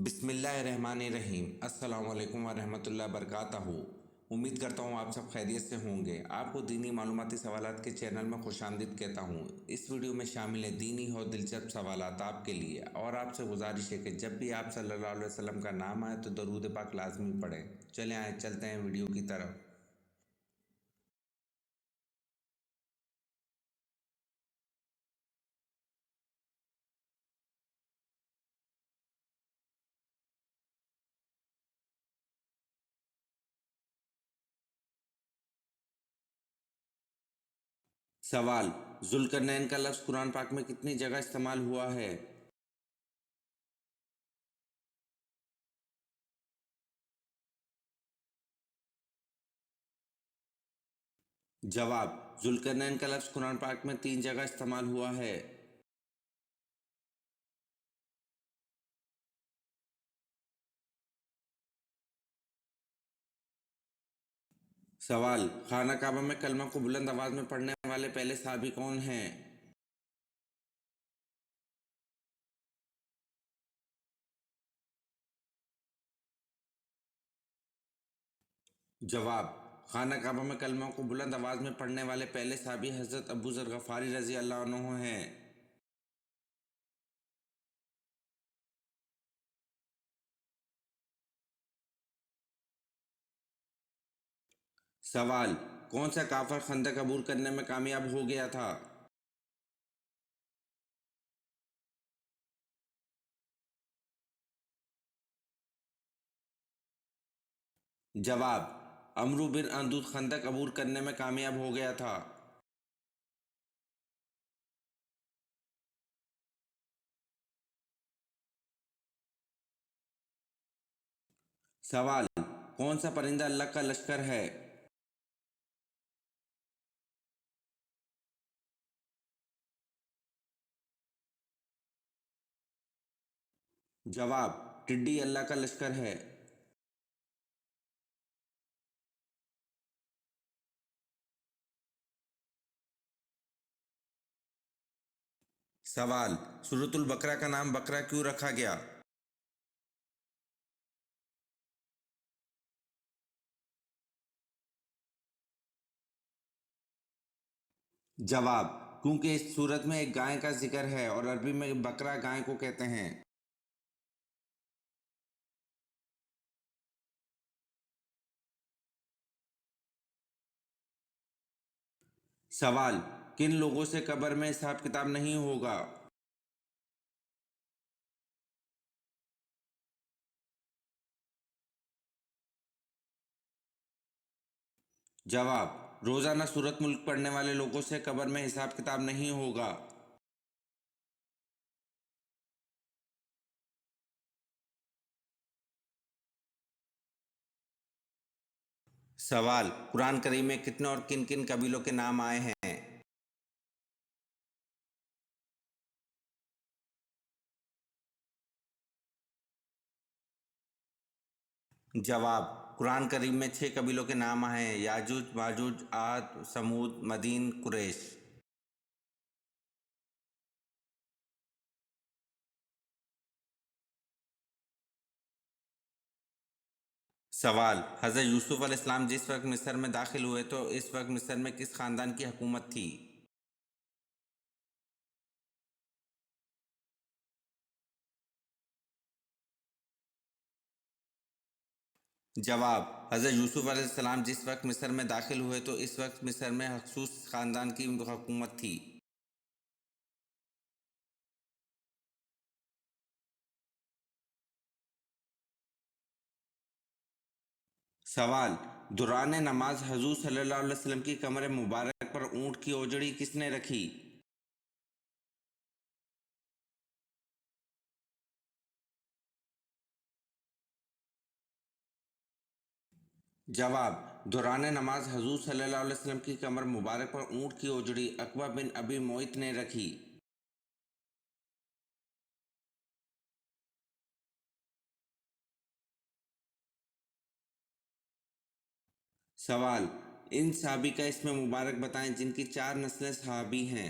بسم اللہ الرحمن الرحیم۔ السلام علیکم ورحمۃ اللہ وبرکاتہ۔ امید کرتا ہوں آپ سب خیریت سے ہوں گے۔ آپ کو دینی معلوماتی سوالات کے چینل میں خوش آمدید کہتا ہوں۔ اس ویڈیو میں شامل ہے دینی اور دلچسپ سوالات آپ کے لیے، اور آپ سے گزارش ہے کہ جب بھی آپ صلی اللہ علیہ وسلم کا نام آئے تو درود پاک لازمی پڑھیں۔ چلیں چلتے ہیں ویڈیو کی طرف۔ سوال: ذوالقرنین کا لفظ قرآن پاک میں کتنی جگہ استعمال ہوا ہے؟ جواب: ذوالقرنین کا لفظ قرآن پاک میں 3 جگہ استعمال ہوا ہے۔ سوال: خانہ کعبہ میں کلمہ کو بلند آواز میں پڑھنے والے پہلے صحابی کون ہیں؟ جواب: خانہ کعبہ میں کلمہ کو بلند آواز میں پڑھنے والے پہلے صحابی حضرت ابو ذر غفاری رضی اللہ عنہ ہیں۔ سوال: کون سا کافر خندق عبور کرنے میں کامیاب ہو گیا تھا؟ جواب: عمرو بن اندود خندق عبور کرنے میں کامیاب ہو گیا تھا۔ سوال: کون سا پرندہ اللہ کا لشکر ہے؟ جواب: ٹڈی اللہ کا لشکر ہے۔ سوال: سورۃ البقرہ کا نام بقرہ کیوں رکھا گیا؟ جواب: کیونکہ اس سورت میں ایک گائے کا ذکر ہے اور عربی میں بقرہ گائے کو کہتے ہیں۔ سوال: کن لوگوں سے قبر میں حساب کتاب نہیں ہوگا؟ جواب: روزانہ سورۃ ملک پڑھنے والے لوگوں سے قبر میں حساب کتاب نہیں ہوگا۔ سوال: قرآن کریم میں کتنے اور کن کن قبیلوں کے نام آئے ہیں؟ جواب: قرآن کریم میں 6 قبیلوں کے نام آئے ہیں: یاجوج، ماجوج، عاد، سمود، مدین، قریش۔ سوال: حضرت یوسف علیہ السلام جس وقت مصر میں داخل ہوئے تو اس وقت مصر میں کس خاندان کی حکومت تھی؟ جواب: حضرت یوسف علیہ السلام جس وقت مصر میں داخل ہوئے تو اس وقت مصر میں ہکسوس خاندان کی حکومت تھی۔ سوال: دوران نماز حضور صلی اللہ علیہ وسلم کی کمر مبارک پر اونٹ کی اوجڑی کس نے رکھی؟ جواب: دوران نماز حضور صلی اللہ علیہ وسلم کی کمر مبارک پر اونٹ کی اوجڑی عقبہ بن ابی معیط نے رکھی۔ سوال: ان صحابی کا اسم مبارک بتائیں جن کی 4 نسلیں صحابی ہیں۔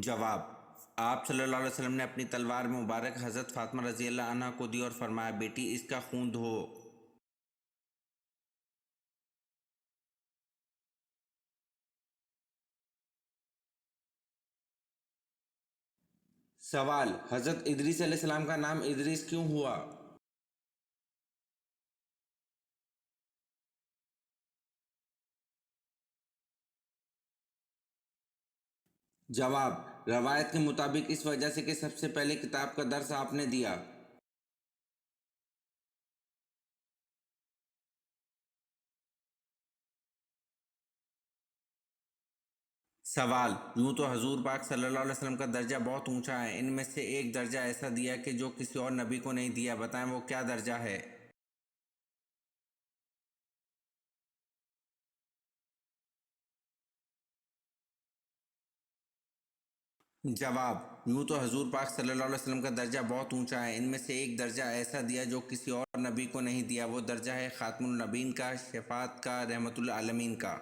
جواب: آپ صلی اللہ علیہ وسلم نے اپنی تلوار مبارک حضرت فاطمہ رضی اللہ عنہ کو دی اور فرمایا، بیٹی اس کا خون دھو۔ سوال: حضرت ادریس علیہ السلام کا نام ادریس کیوں ہوا؟ جواب: روایت کے مطابق اس وجہ سے کہ سب سے پہلے کتاب کا درس آپ نے دیا۔ سوال: یوں تو حضور پاک صلی اللہ علیہ وسلم کا درجہ بہت اونچا ہے، ان میں سے ایک درجہ ایسا دیا کہ جو کسی اور نبی کو نہیں دیا، بتائیں وہ کیا درجہ ہے؟ جواب: یوں تو حضور پاک صلی اللہ علیہ وسلم کا درجہ بہت اونچا ہے، ان میں سے ایک درجہ ایسا دیا جو کسی اور نبی کو نہیں دیا، وہ درجہ ہے خاتم النبیین کا، شفاعت کا، رحمت للعالمین کا۔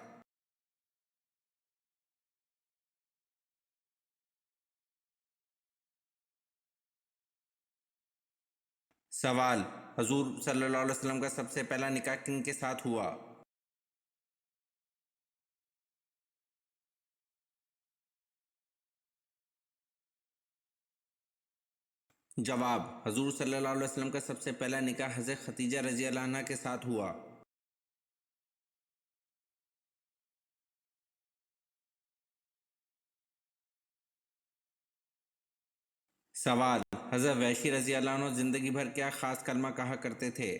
سوال: حضور صلی اللہ علیہ وسلم کا سب سے پہلا نکاح کن کے ساتھ ہوا؟ جواب: حضور صلی اللہ علیہ وسلم کا سب سے پہلا نکاح حضرت خدیجہ رضی اللہ عنہ کے ساتھ ہوا۔ سوال: حضرت وحشی رضی اللہ عنہ زندگی بھر کیا خاص کلمہ کہا کرتے تھے؟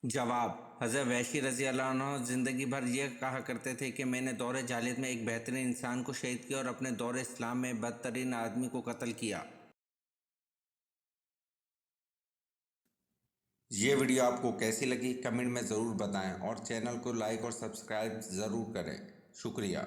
جواب: حضرت وحشی رضی اللہ عنہ زندگی بھر یہ کہا کرتے تھے کہ میں نے دور جاہلیت میں ایک بہترین انسان کو شہید کیا اور اپنے دور اسلام میں بدترین آدمی کو قتل کیا۔ یہ ویڈیو آپ کو کیسی لگی کمنٹ میں ضرور بتائیں اور چینل کو لائک اور سبسکرائب ضرور کریں۔ شکریہ۔